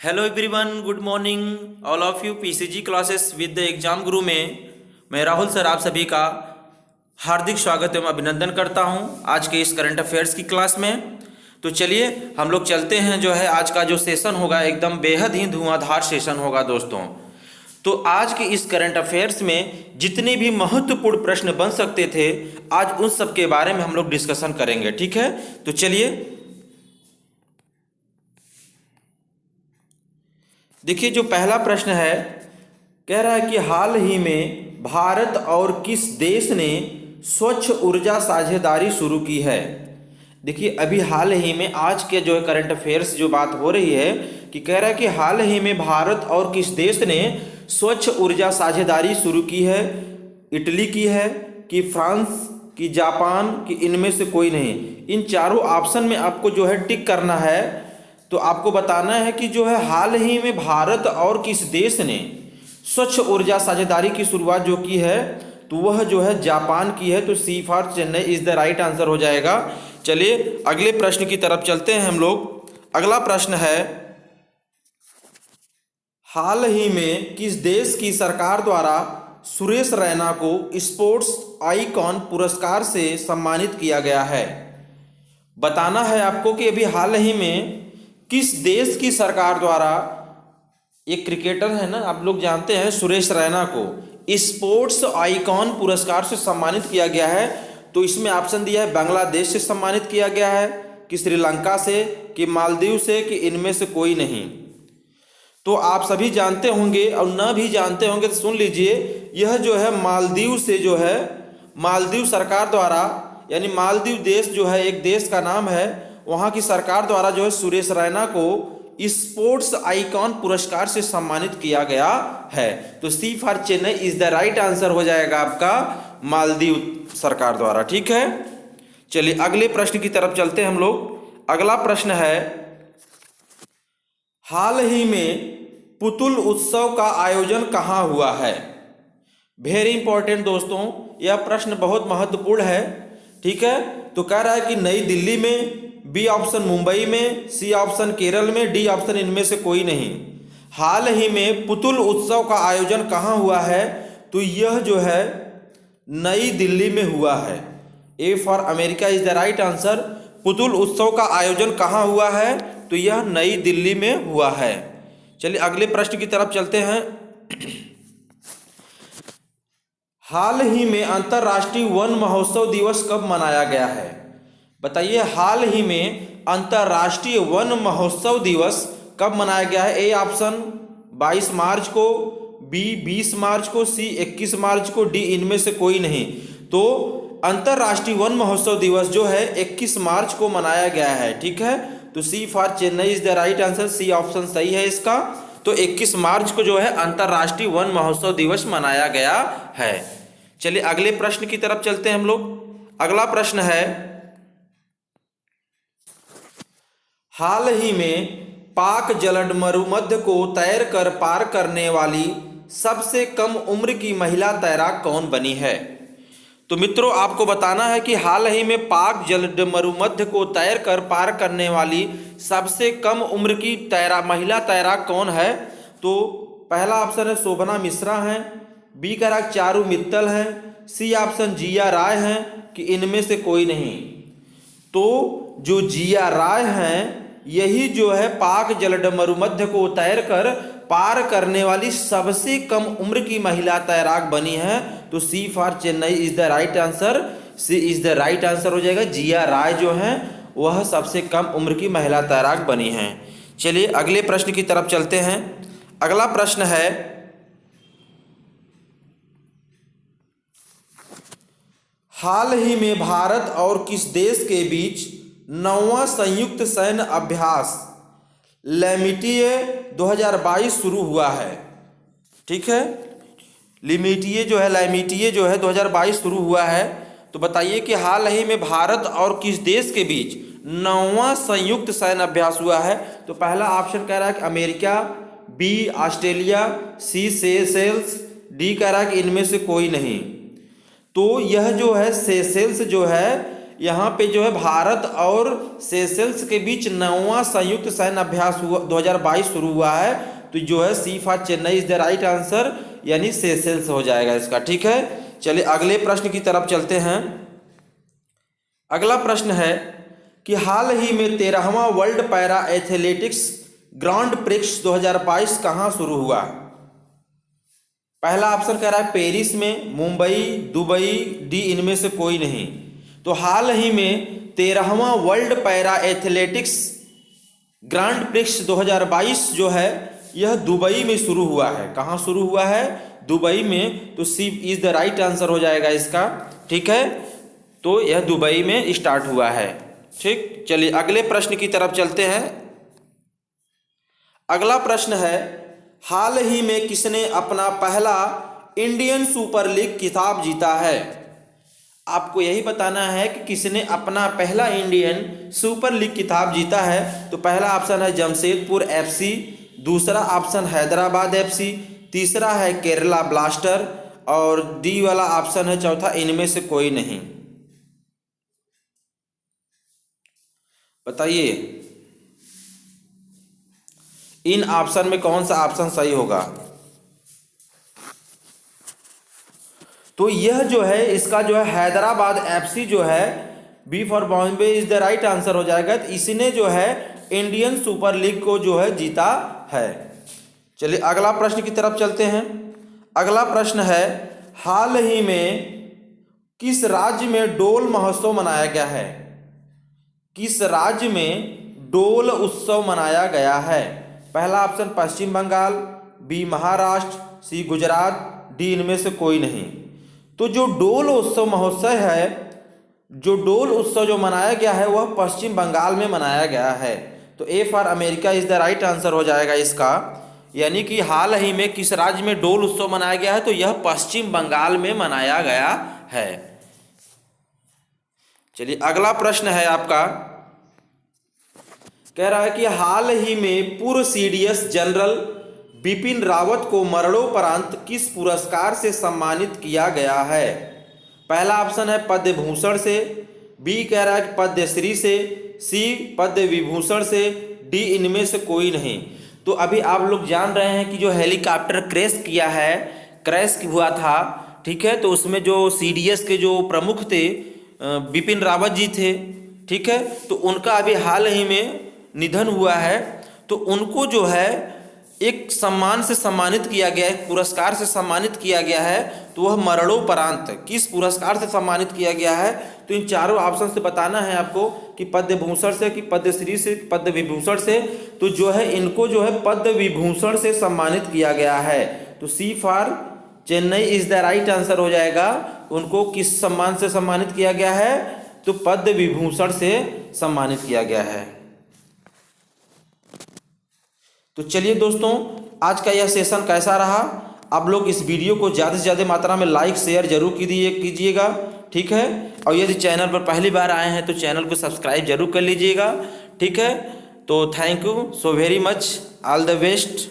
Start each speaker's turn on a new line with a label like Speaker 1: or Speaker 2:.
Speaker 1: Hello everyone, good morning all of you. PCG classes with the exam गुरु में मैं Rahul sir आप सभी का हार्दिक स्वागत एवं अभिनंदन करता हूं आज के इस करंट अफेयर्स की क्लास में। तो चलिए हम लोग चलते हैं। जो है आज का जो सेशन होगा एकदम बेहद ही धुआंधार सेशन होगा दोस्तों। तो आज के इस करंट अफेयर्स में जितने भी महत्वपूर्ण प्रश्न बन सकते थे आज उन सब के बारे में हम लोग डिस्कशन करेंगे, ठीक है। तो चलिए देखिए, जो पहला प्रश्न है कह रहा है कि हाल ही में भारत और किस देश ने स्वच्छ ऊर्जा साझेदारी शुरू की है। देखिए अभी हाल ही में आज के जो है करंट अफेयर्स जो बात हो रही है कि कह रहा है कि हाल ही में भारत और किस देश ने स्वच्छ ऊर्जा साझेदारी शुरू की है। इटली की है कि फ्रांस की, जापान की, इनमें से कोई नहीं। इन चारों ऑप्शन में आपको जो है टिक करना है। तो आपको बताना है कि जो है हाल ही में भारत और किस देश ने स्वच्छ ऊर्जा साझेदारी की शुरुआत जो की है तो वह जो है जापान की है। तो C for Chennai is the right answer हो जाएगा। चलिए अगले प्रश्न की तरफ चलते हैं हम लोग। अगला प्रश्न है, हाल ही में किस देश की सरकार द्वारा सुरेश रैना को स्पोर्ट्स आइकॉन पुरस्कार से सम्मानित किया गया है। बताना है आपको कि अभी हाल ही में किस देश की सरकार द्वारा, एक क्रिकेटर है ना, आप लोग जानते हैं, सुरेश रैना को स्पोर्ट्स आइकॉन पुरस्कार से सम्मानित किया गया है। तो इसमें ऑप्शन दिया है बांग्लादेश से सम्मानित किया गया है, कि श्रीलंका से, कि मालदीव से, कि इनमें से कोई नहीं। तो आप सभी जानते होंगे और न भी जानते होंगे तो सुन लीजिए, यह जो है मालदीव से जो है मालदीव सरकार द्वारा, यानी मालदीव देश जो है एक देश का नाम है, वहाँ की सरकार द्वारा जो है सुरेश रैना को स्पोर्ट्स आइकॉन पुरस्कार से सम्मानित किया गया है। तो C for Chennai is the right answer हो जाएगा आपका, मालदीव सरकार द्वारा, ठीक है। चलिए अगले प्रश्न की तरफ चलते हैं हम लोग। अगला प्रश्न है, हाल ही में पुतुल उत्सव का आयोजन कहाँ हुआ है। वेरी इंपॉर्टेंट दोस्तों, यह प्रश्न बहुत महत्वपूर्ण है, ठीक है। तो कह रहा है कि नई दिल्ली में, बी ऑप्शन मुंबई में, सी ऑप्शन केरल में, डी ऑप्शन इनमें से कोई नहीं। हाल ही में पुतुल उत्सव का आयोजन कहाँ हुआ है तो यह जो है नई दिल्ली में हुआ है। A for America is the right answer. Putul उत्सव का आयोजन कहाँ हुआ है तो यह नई दिल्ली में हुआ है। चलिए अगले प्रश्न की तरफ चलते हैं। हाल ही में अंतर्राष्ट्रीय वन महोत्सव दिवस कब मनाया गया है। बताइए हाल ही में अंतर्राष्ट्रीय वन महोत्सव दिवस कब मनाया गया है। ए ऑप्शन 22 मार्च को, बी 20 मार्च को, सी 21 मार्च को, डी इनमें से कोई नहीं। तो अंतर्राष्ट्रीय वन महोत्सव दिवस जो है 21 मार्च को मनाया गया है, ठीक है। तो C for Chennai is the right answer, C option सही है इसका। तो 21 मार्च को जो है अंतर्राष्ट्रीय वन महोत्सव दिवस मनाया गया है। चलिए अगले प्रश्न की तरफ चलते हैं हम लोग। अगला प्रश्न है, हाल ही में पाक जलड मरुमध्य को तैर कर पार करने वाली सबसे कम उम्र की महिला तैराक कौन बनी है। तो मित्रों आपको बताना है कि हाल ही में पाक जलड मरुमध्य को तैर कर पार करने वाली सबसे कम उम्र की महिला तैराक कौन है। तो पहला ऑप्शन है शोभना मिश्रा है, बी का चारू मित्तल है, सी ऑप्शन जिया राय है, कि इनमें से कोई नहीं। तो जो जिया राय हैं यही जो है पाक जलड मरुमध्य को तैर कर पार करने वाली सबसे कम उम्र की महिला तैराक बनी है। तो C for Chennai is the right answer, C is the right answer हो जाएगा। जिया राय जो है वह सबसे कम उम्र की महिला तैराक बनी है। चलिए अगले प्रश्न की तरफ चलते हैं। अगला प्रश्न है, हाल ही में भारत और किस देश के बीच 9वां संयुक्त सैन्य अभ्यास लेमिटिए 2022 शुरू हुआ है, ठीक है। लेमिटिए जो है 2022 शुरू हुआ है। तो बताइए कि हाल ही में भारत और किस देश के बीच 9वां संयुक्त सैन्य अभ्यास हुआ है। तो पहला ऑप्शन कह रहा है कि अमेरिका, बी ऑस्ट्रेलिया, सी सेशेल्स, डी कह रहा है कि इनमें से कोई नहीं। तो यह जो है सेशेल्स जो है यहाँ पे जो है भारत और सेशेल्स के बीच 9वां संयुक्त सैन्य अभ्यास हुआ 2022 शुरू हुआ है। तो जो है C for Chennai is the right answer, यानी सेशेल्स हो जाएगा इसका। ठीक है, चलिए अगले प्रश्न की तरफ चलते हैं। अगला प्रश्न है कि हाल ही में 13वां world para athletics grand prix 2022 कहाँ शुरू हुआ? पहला ऑप्शन कह रहा है पेरिस में, मुंबई, दुबई, डी इनमें से कोई नहीं। तो हाल ही में 13वां world para athletics grand prix 2022 जो है यह दुबई में शुरू हुआ है। कहाँ शुरू हुआ है? दुबई में। तो सी इज द राइट आंसर हो जाएगा इसका। ठीक है, तो यह दुबई में स्टार्ट हुआ है। ठीक, चलिए अगले प्रश्न की तरफ चलते हैं। अगला प्रश्न है हाल ही में किसने अपना पहला इंडियन सुपर लीग खिताब जीता है? आपको यही बताना है कि किसने अपना पहला इंडियन सुपर लीग खिताब जीता है। तो पहला ऑप्शन है जमशेदपुर एफसी, दूसरा ऑप्शन हैदराबाद एफसी, तीसरा है केरला ब्लास्टर और डी वाला ऑप्शन है चौथा इनमें से कोई नहीं। बताइए इन ऑप्शन में कौन सा ऑप्शन सही होगा? तो यह जो है इसका जो है हैदराबाद एफसी जो है B for Bombay is the right answer हो जाएगा। तो इसने जो है इंडियन सुपर लीग को जो है जीता है। चलिए अगला प्रश्न की तरफ चलते हैं। अगला प्रश्न है हाल ही में किस राज्य में डोल महोत्सव मनाया गया है? किस राज्य में डोल उत्सव मनाया गया है? पहला ऑप्शन पश्चिम बंगाल, बी महाराष्ट्र, सी गुजरात, डी इनमें से कोई नहीं। तो जो डोल उत्सव महोत्सव है, जो डोल उत्सव जो मनाया गया है वह पश्चिम बंगाल में मनाया गया है। तो A for America is the right answer हो जाएगा इसका। यानी कि हाल ही में किस राज्य में डोल उत्सव मनाया गया है? तो यह पश्चिम बंगाल में मनाया गया है। चलिए अगला प्रश्न है आपका, कह रहा है कि हाल ही में पूर्व सीडीएस जनरल बिपिन रावत को मरणोपरांत किस पुरस्कार से सम्मानित किया गया है? पहला ऑप्शन है पद्म भूषण से, बी कह रहा है कि पद्मश्री से, सी पद्म विभूषण से, डी इनमें से कोई नहीं। तो अभी आप लोग जान रहे हैं कि जो हेलीकॉप्टर क्रैश किया है, क्रैश हुआ था, ठीक है, तो उसमें जो सीडीएस के जो प्रमुख थे बिपिन रावत जी थे, ठीक है, तो उनका अभी हाल ही में निधन हुआ है। तो उनको जो है एक सम्मान से सम्मानित किया गया है, पुरस्कार से सम्मानित किया गया है। तो वह मरणोपरांत किस पुरस्कार से सम्मानित किया गया है? तो इन चारों ऑप्शन से बताना है आपको कि पद्म भूषण से, कि पद्मश्री से, पद्म विभूषण से। तो जो है इनको जो है पद्म विभूषण से सम्मानित किया गया है। तो C for Chennai is the right answer हो जाएगा। उनको किस सम्मान से सम्मानित किया गया है? तो पद्म विभूषण से सम्मानित किया गया है। तो चलिए दोस्तों, आज का यह सेशन कैसा रहा? आप लोग इस वीडियो को ज़्यादा से ज़्यादा मात्रा में लाइक शेयर जरूर कीजिएगा, ठीक है। और यदि चैनल पर पहली बार आए हैं तो चैनल को सब्सक्राइब जरूर कर लीजिएगा, ठीक है। तो thank you so very much, all the best.